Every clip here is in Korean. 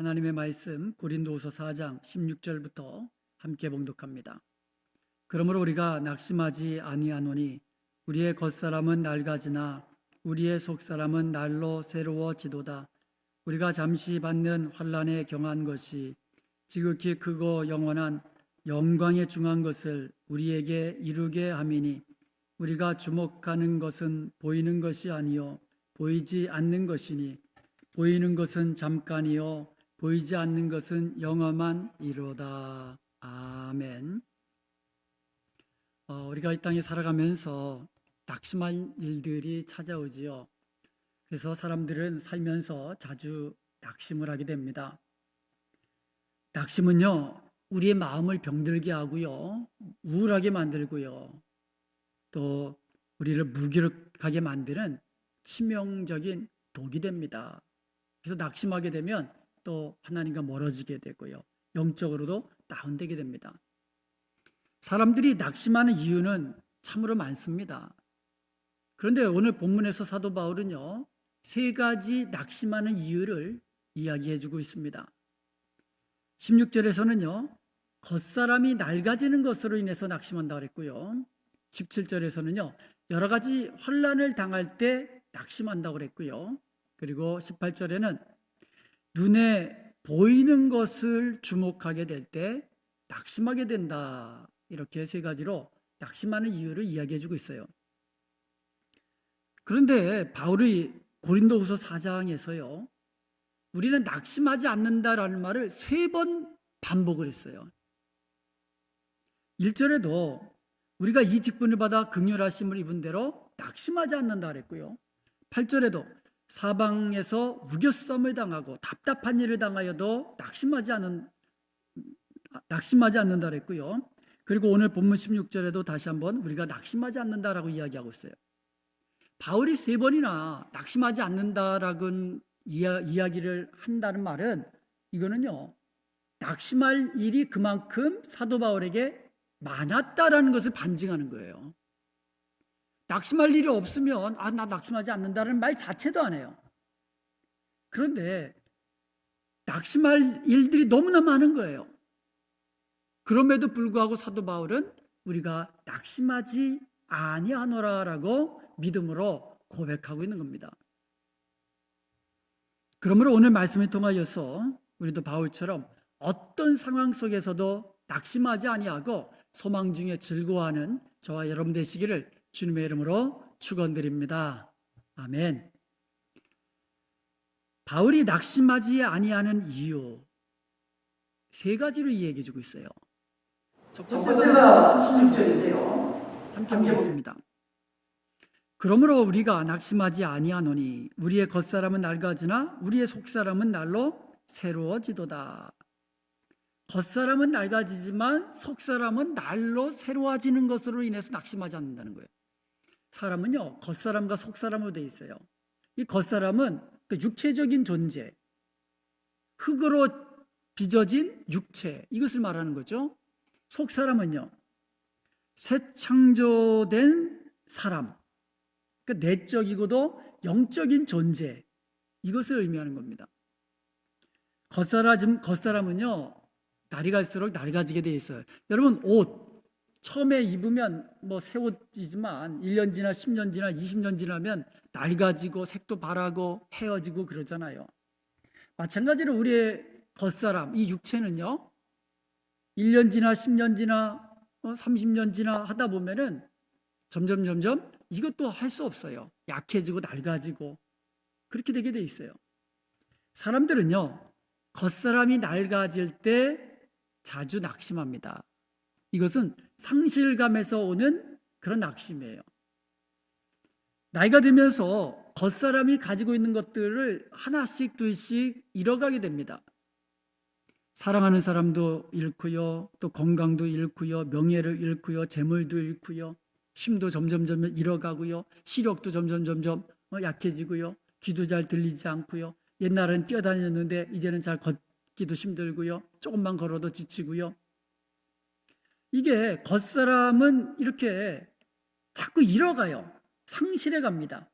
하나님의 말씀 고린도후서 4장 16절부터 함께 봉독합니다. 그러므로 우리가 낙심하지 아니하노니 우리의 겉사람은 낡아지나 우리의 속사람은 날로 새로워지도다. 우리가 잠시 받는 환난에 경한 것이 지극히 크고 영원한 영광에 중한 것을 우리에게 이루게 함이니 우리가 주목하는 것은 보이는 것이 아니요 보이지 않는 것이니 보이는 것은 잠깐이요 보이지 않는 것은 영원한 이로다. 아멘. 우리가 이 땅에 살아가면서 낙심할 일들이 찾아오지요. 그래서 사람들은 살면서 자주 낙심을 하게 됩니다. 낙심은요, 우리의 마음을 병들게 하고요, 우울하게 만들고요, 또 우리를 무기력하게 만드는 치명적인 독이 됩니다. 그래서 낙심하게 되면 또 하나님과 멀어지게 되고요, 영적으로도 다운되게 됩니다. 사람들이 낙심하는 이유는 참으로 많습니다. 그런데 오늘 본문에서 사도 바울은요, 세 가지 낙심하는 이유를 이야기해 주고 있습니다. 16절에서는요, 겉사람이 낡아지는 것으로 인해서 낙심한다고 그랬고요, 17절에서는요, 여러 가지 환난을 당할 때 낙심한다고 그랬고요, 그리고 18절에는 눈에 보이는 것을 주목하게 될 때 낙심하게 된다. 이렇게 세 가지로 낙심하는 이유를 이야기해 주고 있어요. 그런데 바울이 고린도후서 4장에서요, 우리는 낙심하지 않는다라는 말을 3번 반복을 했어요. 1절에도 우리가 이 직분을 받아 긍휼하심을 입은 대로 낙심하지 않는다 그랬고요, 8절에도 사방에서 우겨싸움을 당하고 답답한 일을 당하여도 낙심하지 않는다 그랬고요, 그리고 오늘 본문 16절에도 다시 한번 우리가 낙심하지 않는다라고 이야기하고 있어요. 바울이 3번이나 낙심하지 않는다라고 이야기를 한다는 말은, 이거는요, 낙심할 일이 그만큼 사도 바울에게 많았다라는 것을 반증하는 거예요. 낙심할 일이 없으면 나 낙심하지 않는다는 말 자체도 안 해요. 그런데 낙심할 일들이 너무나 많은 거예요. 그럼에도 불구하고 사도 바울은 우리가 낙심하지 아니하노라라고 믿음으로 고백하고 있는 겁니다. 그러므로 오늘 말씀을 통하여서 우리도 바울처럼 어떤 상황 속에서도 낙심하지 아니하고 소망 중에 즐거워하는 저와 여러분 되시기를 주님의 이름으로 축원드립니다. 아멘. 바울이 낙심하지 아니하는 이유 3가지로 이야기해 주고 있어요. 첫 번째가 16절인데요. 함께 보겠습니다. 그러므로 우리가 낙심하지 아니하노니 우리의 겉사람은 낡아지나 우리의 속사람은 날로 새로워지도다. 겉사람은 낡아지지만 속사람은 날로 새로워지는 것으로 인해서 낙심하지 않는다는 거예요. 사람은요, 겉사람과 속사람으로 되어 있어요. 이 겉사람은 그 육체적인 존재, 흙으로 빚어진 육체, 이것을 말하는 거죠. 속사람은요, 새 창조된 사람, 그러니까 내적이고도 영적인 존재, 이것을 의미하는 겁니다. 겉사람은요, 날이 갈수록 낡아지게 되어 있어요. 여러분, 옷 처음에 입으면 새 옷이지만 1년 지나 10년 지나 20년 지나면 낡아지고 색도 바라고 헤어지고 그러잖아요. 마찬가지로 우리의 겉사람, 이 육체는요, 1년 지나 10년 지나 30년 지나 하다 보면은 점점 이것도 할 수 없어요. 약해지고 낡아지고 그렇게 되게 돼 있어요. 사람들은요, 겉사람이 낡아질 때 자주 낙심합니다. 이것은 상실감에서 오는 그런 낙심이에요. 나이가 들면서 겉사람이 가지고 있는 것들을 하나씩 둘씩 잃어가게 됩니다. 사랑하는 사람도 잃고요, 또 건강도 잃고요, 명예를 잃고요, 재물도 잃고요, 힘도 점점 잃어가고요, 시력도 점점 약해지고요, 귀도 잘 들리지 않고요, 옛날엔 뛰어다녔는데 이제는 잘 걷기도 힘들고요, 조금만 걸어도 지치고요. 이게 겉사람은 이렇게 자꾸 잃어가요. 상실해 갑니다.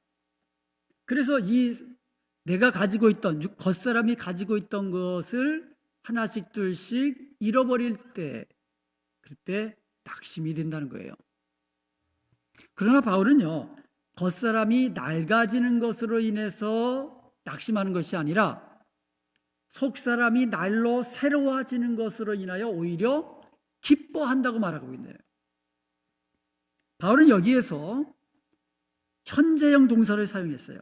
그래서 이 내가 가지고 있던, 겉사람이 가지고 있던 것을 하나씩 둘씩 잃어버릴 때, 그때 낙심이 된다는 거예요. 그러나 바울은요, 겉사람이 낡아지는 것으로 인해서 낙심하는 것이 아니라 속사람이 날로 새로워지는 것으로 인하여 오히려 기뻐한다고 말하고 있네요. 바울은 여기에서 현재형 동사를 사용했어요.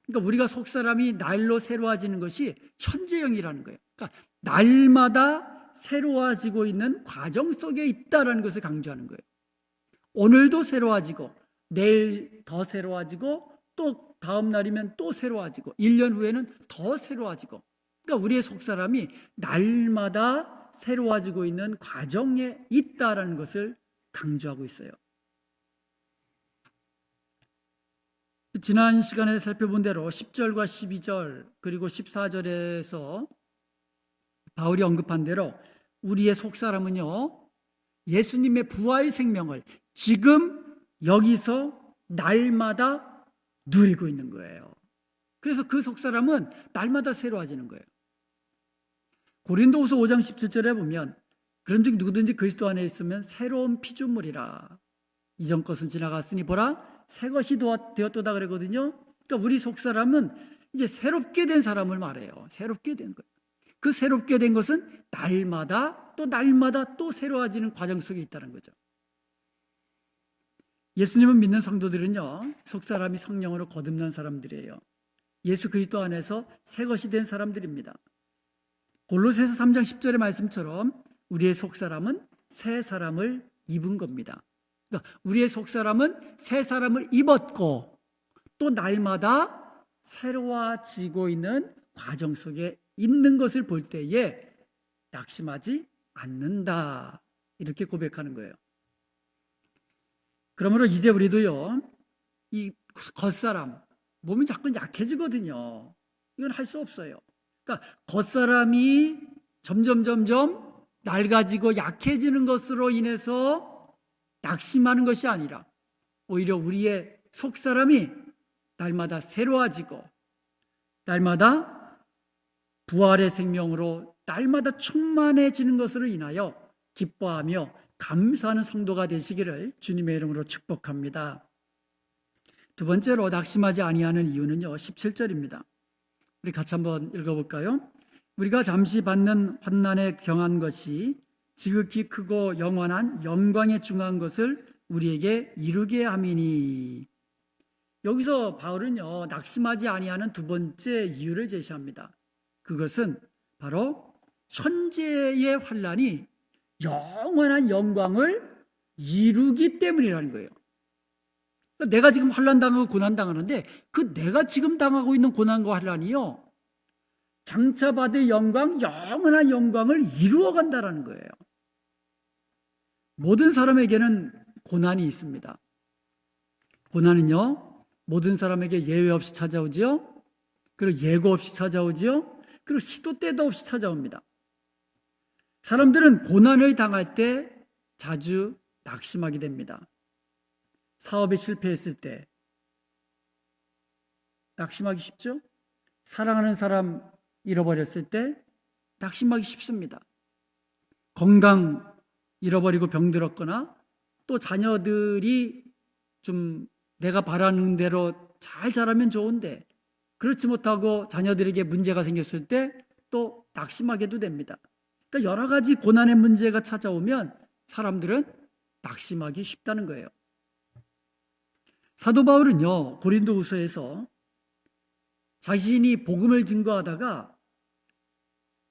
그러니까 우리가 속사람이 날로 새로워지는 것이 현재형이라는 거예요. 그러니까 날마다 새로워지고 있는 과정 속에 있다는 것을 강조하는 거예요. 오늘도 새로워지고 내일 더 새로워지고 또 다음 날이면 또 새로워지고 1년 후에는 더 새로워지고, 그러니까 우리의 속사람이 날마다 새로워지고 있는 과정에 있다는 것을 강조하고 있어요. 지난 시간에 살펴본 대로 10절과 12절 그리고 14절에서 바울이 언급한 대로 우리의 속사람은요, 예수님의 부활 생명을 지금 여기서 날마다 누리고 있는 거예요. 그래서 그 속사람은 날마다 새로워지는 거예요. 고린도후서 5장 17절에 보면 그런즉 누구든지 그리스도 안에 있으면 새로운 피조물이라, 이전 것은 지나갔으니 보라 새 것이 되었도다 그러거든요. 그러니까 우리 속사람은 이제 새롭게 된 사람을 말해요. 새롭게 된 거예요. 그 새롭게 된 것은 날마다 또 새로워지는 과정 속에 있다는 거죠. 예수님을 믿는 성도들은요, 속사람이 성령으로 거듭난 사람들이에요. 예수 그리스도 안에서 새 것이 된 사람들입니다. 골로새서 3장 10절의 말씀처럼 우리의 속사람은 새 사람을 입은 겁니다. 그러니까 우리의 속사람은 새 사람을 입었고 또 날마다 새로워지고 있는 과정 속에 있는 것을 볼 때에 낙심하지 않는다, 이렇게 고백하는 거예요. 그러므로 이제 우리도요, 이 겉사람, 몸이 자꾸 약해지거든요. 이건 할 수 없어요. 그러니까 겉사람이 점점 낡아지고 약해지는 것으로 인해서 낙심하는 것이 아니라 오히려 우리의 속사람이 날마다 새로워지고 날마다 부활의 생명으로 날마다 충만해지는 것으로 인하여 기뻐하며 감사하는 성도가 되시기를 주님의 이름으로 축복합니다. 두 번째로 낙심하지 아니하는 이유는요, 17절입니다. 우리 같이 한번 읽어볼까요? 우리가 잠시 받는 환난에 경한 것이 지극히 크고 영원한 영광에 중한 것을 우리에게 이루게 함이니. 여기서 바울은요, 낙심하지 아니하는 두 번째 이유를 제시합니다. 그것은 바로 현재의 환난이 영원한 영광을 이루기 때문이라는 거예요. 내가 지금 환난 당하고 고난 당하는데 그 내가 지금 당하고 있는 고난과 환난이요, 장차 받을 영광, 영원한 영광을 이루어 간다라는 거예요. 모든 사람에게는 고난이 있습니다. 고난은요, 모든 사람에게 예외 없이 찾아오지요. 그리고 예고 없이 찾아오지요. 그리고 시도 때도 없이 찾아옵니다. 사람들은 고난을 당할 때 자주 낙심하게 됩니다. 사업에 실패했을 때 낙심하기 쉽죠? 사랑하는 사람 잃어버렸을 때 낙심하기 쉽습니다. 건강 잃어버리고 병들었거나 또 자녀들이 좀 내가 바라는 대로 잘 자라면 좋은데 그렇지 못하고 자녀들에게 문제가 생겼을 때 또 낙심하게도 됩니다. 그러니까 여러 가지 고난의 문제가 찾아오면 사람들은 낙심하기 쉽다는 거예요. 사도 바울은요, 고린도후서에서 자신이 복음을 증거하다가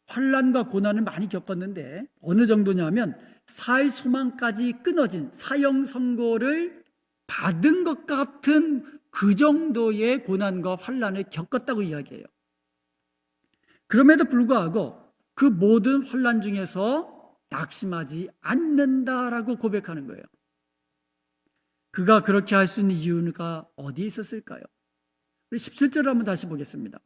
환난과 고난을 많이 겪었는데 어느 정도냐면 살 소망까지 끊어진 사형 선고를 받은 것 같은 그 정도의 고난과 환난을 겪었다고 이야기해요. 그럼에도 불구하고 그 모든 환난 중에서 낙심하지 않는다라고 고백하는 거예요. 그가 그렇게 할 수 있는 이유가 어디에 있었을까요? 우리 17절을 한번 다시 보겠습니다.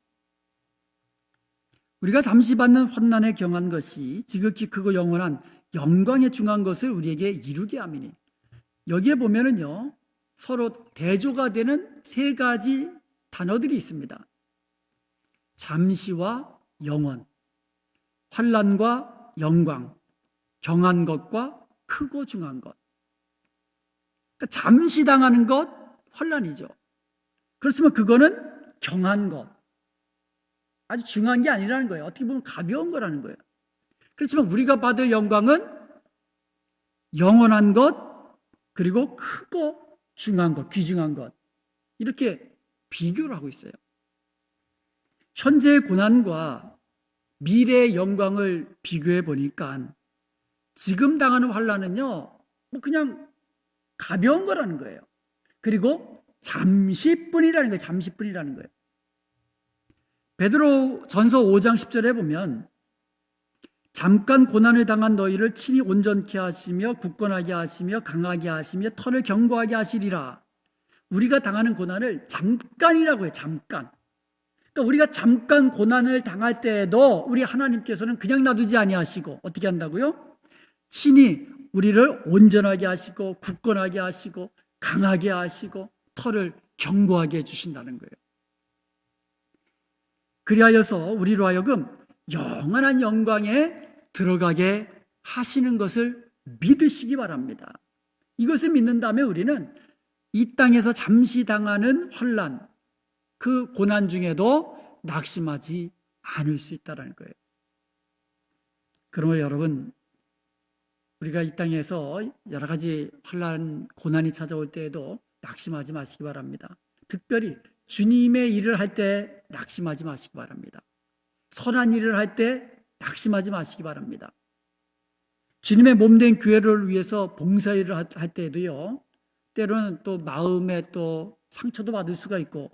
우리가 잠시 받는 환난에 경한 것이 지극히 크고 영원한 영광에 중한 것을 우리에게 이루게 함이니. 여기에 보면은요, 서로 대조가 되는 세 가지 단어들이 있습니다. 잠시와 영원, 환난과 영광, 경한 것과 크고 중한 것. 그러니까 잠시 당하는 것, 환난이죠. 그렇지만 그거는 경한 것, 아주 중요한 게 아니라는 거예요. 어떻게 보면 가벼운 거라는 거예요. 그렇지만 우리가 받을 영광은 영원한 것, 그리고 크고 중한 것, 귀중한 것, 이렇게 비교를 하고 있어요. 현재의 고난과 미래의 영광을 비교해 보니까 지금 당하는 환난은요, 뭐 그냥 가벼운 거라는 거예요. 그리고 잠시뿐이라는 거예요. 잠시뿐이라는 거예요. 베드로 전서 5장 10절에 보면 잠깐 고난을 당한 너희를 친히 온전케 하시며 굳건하게 하시며 강하게 하시며 털을 견고하게 하시리라. 우리가 당하는 고난을 잠깐이라고 해요. 잠깐. 그러니까 우리가 잠깐 고난을 당할 때에도 우리 하나님께서는 그냥 놔두지 아니하시고 어떻게 한다고요? 친히 우리를 온전하게 하시고 굳건하게 하시고 강하게 하시고 털을 견고하게 해주신다는 거예요. 그리하여서 우리로 하여금 영원한 영광에 들어가게 하시는 것을 믿으시기 바랍니다. 이것을 믿는다면 우리는 이 땅에서 잠시 당하는 환난, 그 고난 중에도 낙심하지 않을 수 있다는 거예요. 그러므로 여러분, 우리가 이 땅에서 여러 가지 환난, 고난이 찾아올 때에도 낙심하지 마시기 바랍니다. 특별히 주님의 일을 할 때 낙심하지 마시기 바랍니다. 선한 일을 할 때 낙심하지 마시기 바랍니다. 주님의 몸된 교회를 위해서 봉사일을 할 때에도요, 때로는 또 마음에 또 상처도 받을 수가 있고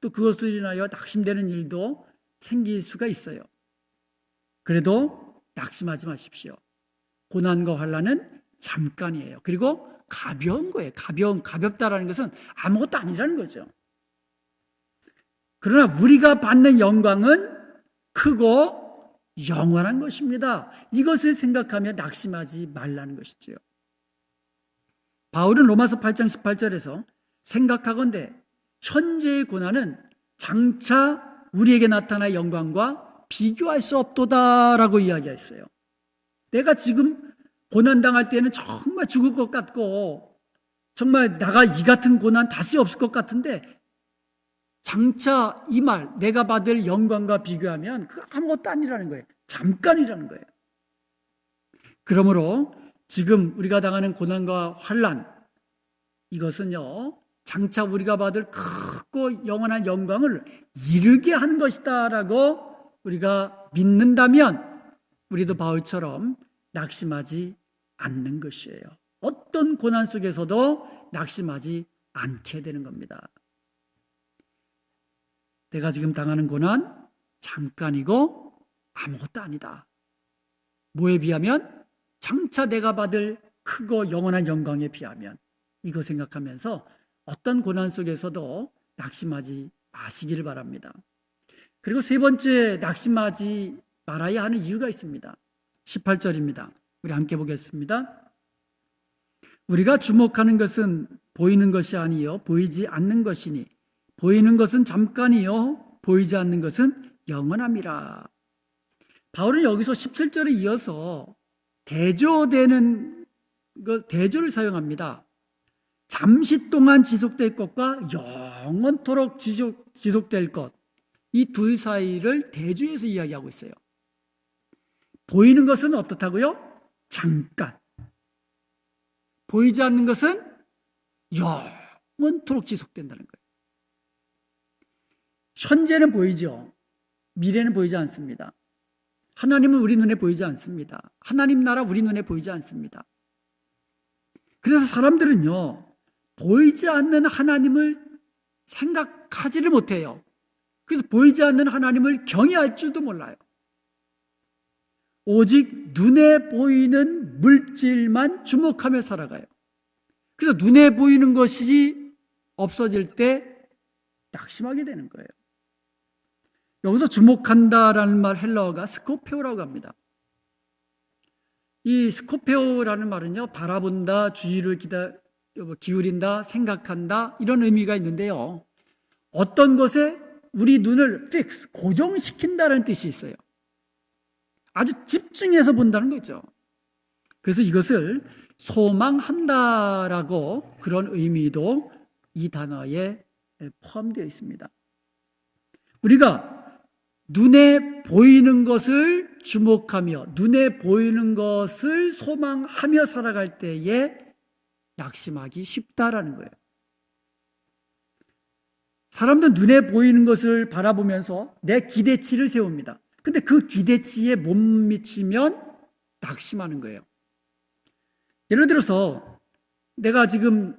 또 그것을 인하여 낙심되는 일도 생길 수가 있어요. 그래도 낙심하지 마십시오. 고난과 환난은 잠깐이에요. 그리고 가벼운 거예요. 가볍다라는 것은 아무것도 아니라는 거죠. 그러나 우리가 받는 영광은 크고 영원한 것입니다. 이것을 생각하며 낙심하지 말라는 것이죠. 바울은 로마서 8장 18절에서 생각하건대 현재의 고난은 장차 우리에게 나타날 영광과 비교할 수 없도다라고 이야기했어요. 내가 지금 고난당할 때는 정말 죽을 것 같고 정말 나가 이 같은 고난 다시 없을 것 같은데 장차 이 말 내가 받을 영광과 비교하면 그 아무것도 아니라는 거예요. 잠깐이라는 거예요. 그러므로 지금 우리가 당하는 고난과 환난, 이것은요 장차 우리가 받을 크고 영원한 영광을 이루게 한 것이다 라고 우리가 믿는다면 우리도 바울처럼 낙심하지 않는 것이에요. 어떤 고난 속에서도 낙심하지 않게 되는 겁니다. 내가 지금 당하는 고난 잠깐이고 아무것도 아니다. 뭐에 비하면? 장차 내가 받을 크고 영원한 영광에 비하면. 이거 생각하면서 어떤 고난 속에서도 낙심하지 마시기를 바랍니다. 그리고 세 번째 낙심하지 말아야 하는 이유가 있습니다. 18절입니다. 우리 함께 보겠습니다. 우리가 주목하는 것은 보이는 것이 아니요 보이지 않는 것이니 보이는 것은 잠깐이요 보이지 않는 것은 영원함이라. 바울은 여기서 17절에 이어서 대조되는 대조를 사용합니다. 잠시 동안 지속될 것과 영원토록 지속될 것, 이 둘 사이를 대조해서 이야기하고 있어요. 보이는 것은 어떻다고요? 잠깐. 보이지 않는 것은 영원토록 지속된다는 거예요. 현재는 보이죠. 미래는 보이지 않습니다. 하나님은 우리 눈에 보이지 않습니다. 하나님 나라 우리 눈에 보이지 않습니다. 그래서 사람들은요, 보이지 않는 하나님을 생각하지를 못해요. 그래서 보이지 않는 하나님을 경외할 줄도 몰라요. 오직 눈에 보이는 물질만 주목하며 살아가요. 그래서 눈에 보이는 것이 없어질 때 낙심하게 되는 거예요. 여기서 주목한다라는 말 헬라어가 스코페오라고 합니다. 이 스코페오라는 말은요, 바라본다, 주의를 기울인다, 생각한다 이런 의미가 있는데요. 어떤 것에 우리 눈을 fix, 고정시킨다는 뜻이 있어요. 아주 집중해서 본다는 거죠. 그래서 이것을 소망한다라고 그런 의미도 이 단어에 포함되어 있습니다. 우리가 눈에 보이는 것을 주목하며 눈에 보이는 것을 소망하며 살아갈 때에 낙심하기 쉽다라는 거예요. 사람도 눈에 보이는 것을 바라보면서 내 기대치를 세웁니다. 근데 그 기대치에 못 미치면 낙심하는 거예요. 예를 들어서 내가 지금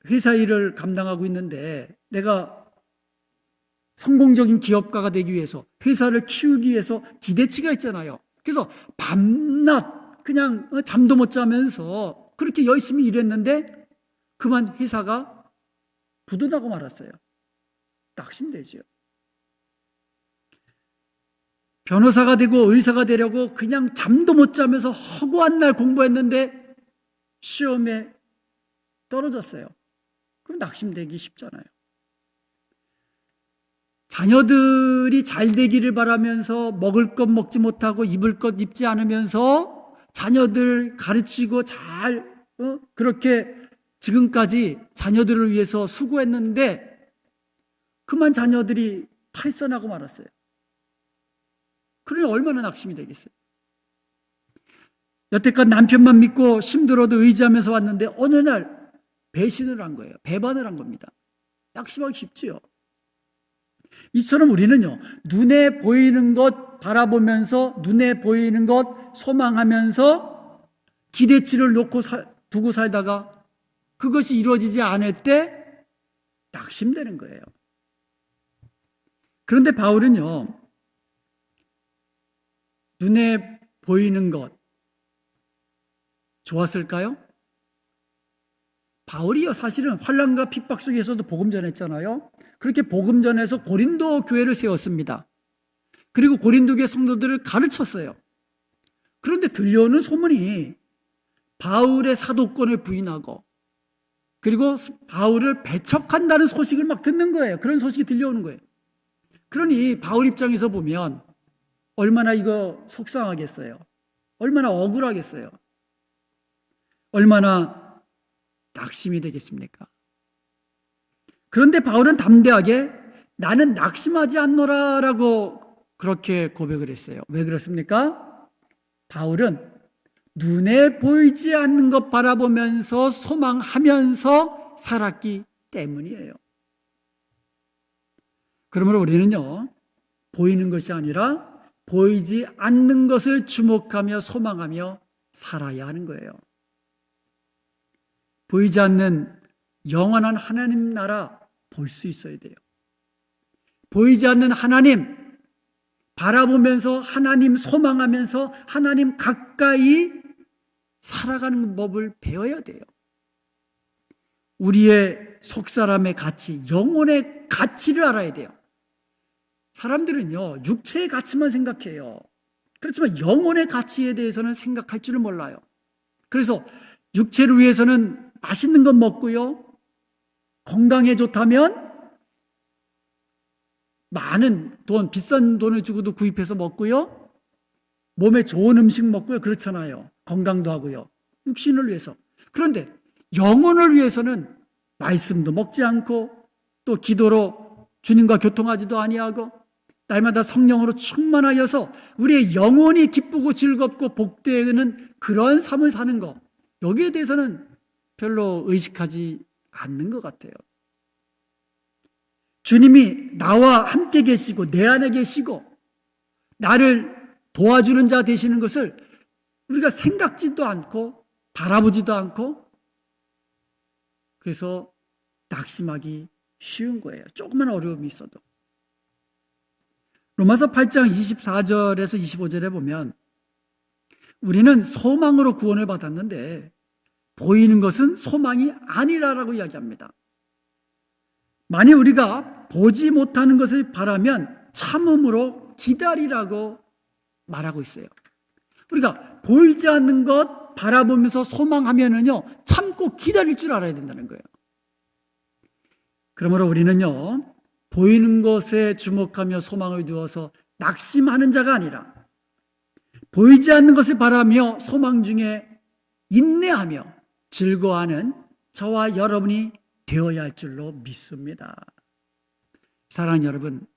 회사 일을 감당하고 있는데 내가 성공적인 기업가가 되기 위해서 회사를 키우기 위해서 기대치가 있잖아요. 그래서 밤낮 그냥 잠도 못 자면서 그렇게 열심히 일했는데 그만 회사가 부도나고 말았어요. 낙심되죠. 변호사가 되고 의사가 되려고 그냥 잠도 못 자면서 허구한 날 공부했는데 시험에 떨어졌어요. 그럼 낙심되기 쉽잖아요. 자녀들이 잘 되기를 바라면서 먹을 것 먹지 못하고 입을 것 입지 않으면서 자녀들 가르치고 잘 그렇게 지금까지 자녀들을 위해서 수고했는데 그만 자녀들이 탈선하고 말았어요. 그러니 얼마나 낙심이 되겠어요. 여태껏 남편만 믿고 힘들어도 의지하면서 왔는데 어느 날 배신을 한 거예요. 배반을 한 겁니다. 낙심하기 쉽지요. 이처럼 우리는요, 눈에 보이는 것 바라보면서 눈에 보이는 것 소망하면서 기대치를 두고 살다가 그것이 이루어지지 않을 때 낙심되는 거예요. 그런데 바울은요, 눈에 보이는 것 좋았을까요? 바울이요, 사실은 환난과 핍박 속에서도 복음 전했잖아요. 그렇게 복음 전해서 고린도 교회를 세웠습니다. 그리고 고린도 교회 성도들을 가르쳤어요. 그런데 들려오는 소문이 바울의 사도권을 부인하고 그리고 바울을 배척한다는 소식을 막 듣는 거예요. 그런 소식이 들려오는 거예요. 그러니 바울 입장에서 보면 얼마나 이거 속상하겠어요. 얼마나 억울하겠어요. 얼마나 낙심이 되겠습니까? 그런데 바울은 담대하게 나는 낙심하지 않노라라고 그렇게 고백을 했어요. 왜 그렇습니까? 바울은 눈에 보이지 않는 것 바라보면서 소망하면서 살았기 때문이에요. 그러므로 우리는요, 보이는 것이 아니라 보이지 않는 것을 주목하며 소망하며 살아야 하는 거예요. 보이지 않는 영원한 하나님 나라 볼 수 있어야 돼요. 보이지 않는 하나님 바라보면서 하나님 소망하면서 하나님 가까이 살아가는 법을 배워야 돼요. 우리의 속사람의 가치, 영혼의 가치를 알아야 돼요. 사람들은요, 육체의 가치만 생각해요. 그렇지만 영혼의 가치에 대해서는 생각할 줄을 몰라요. 그래서 육체를 위해서는 맛있는 것 먹고요, 건강에 좋다면 많은 돈, 비싼 돈을 주고도 구입해서 먹고요, 몸에 좋은 음식 먹고요, 그렇잖아요. 건강도 하고요, 육신을 위해서. 그런데 영혼을 위해서는 말씀도 먹지 않고 또 기도로 주님과 교통하지도 아니하고 날마다 성령으로 충만하여서 우리의 영혼이 기쁘고 즐겁고 복되는 그런 삶을 사는 것, 여기에 대해서는 별로 의식하지 않는 것 같아요. 주님이 나와 함께 계시고 내 안에 계시고 나를 도와주는 자 되시는 것을 우리가 생각지도 않고 바라보지도 않고, 그래서 낙심하기 쉬운 거예요. 조그만 어려움이 있어도. 로마서 8장 24절에서 25절에 보면 우리는 소망으로 구원을 받았는데 보이는 것은 소망이 아니라라고 이야기합니다. 만일 우리가 보지 못하는 것을 바라면 참음으로 기다리라고 말하고 있어요. 우리가 보이지 않는 것 바라보면서 소망하면은요, 참고 기다릴 줄 알아야 된다는 거예요. 그러므로 우리는요, 보이는 것에 주목하며 소망을 두어서 낙심하는 자가 아니라 보이지 않는 것을 바라며 소망 중에 인내하며 즐거워하는 저와 여러분이 되어야 할 줄로 믿습니다. 사랑하는 여러분,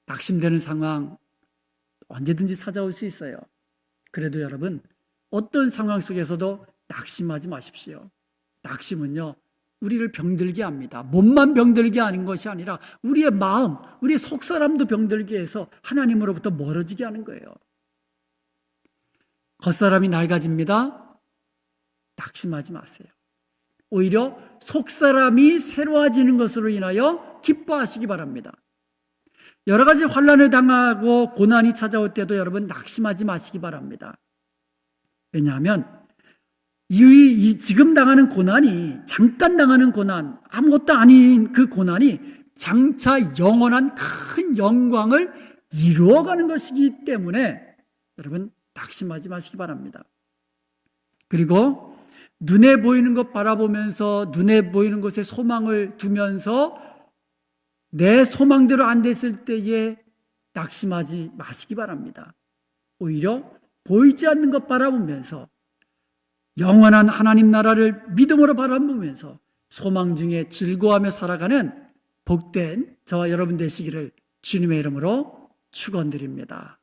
낙심되는 상황 언제든지 찾아올 수 있어요. 그래도 여러분, 어떤 상황 속에서도 낙심하지 마십시오. 낙심은요, 우리를 병들게 합니다. 몸만 병들게 하는 것이 아니라 우리의 마음, 우리의 속사람도 병들게 해서 하나님으로부터 멀어지게 하는 거예요. 겉사람이 낡아집니다. 낙심하지 마세요. 오히려 속사람이 새로워지는 것으로 인하여 기뻐하시기 바랍니다. 여러 가지 환난을 당하고 고난이 찾아올 때도 여러분 낙심하지 마시기 바랍니다. 왜냐하면 지금 당하는 고난이, 잠깐 당하는 고난, 아무것도 아닌 그 고난이 장차 영원한 큰 영광을 이루어가는 것이기 때문에 여러분 낙심하지 마시기 바랍니다. 그리고 눈에 보이는 것 바라보면서 눈에 보이는 것에 소망을 두면서 내 소망대로 안 됐을 때에 낙심하지 마시기 바랍니다. 오히려 보이지 않는 것 바라보면서 영원한 하나님 나라를 믿음으로 바라보면서 소망 중에 즐거워하며 살아가는 복된 저와 여러분 되시기를 주님의 이름으로 축원드립니다.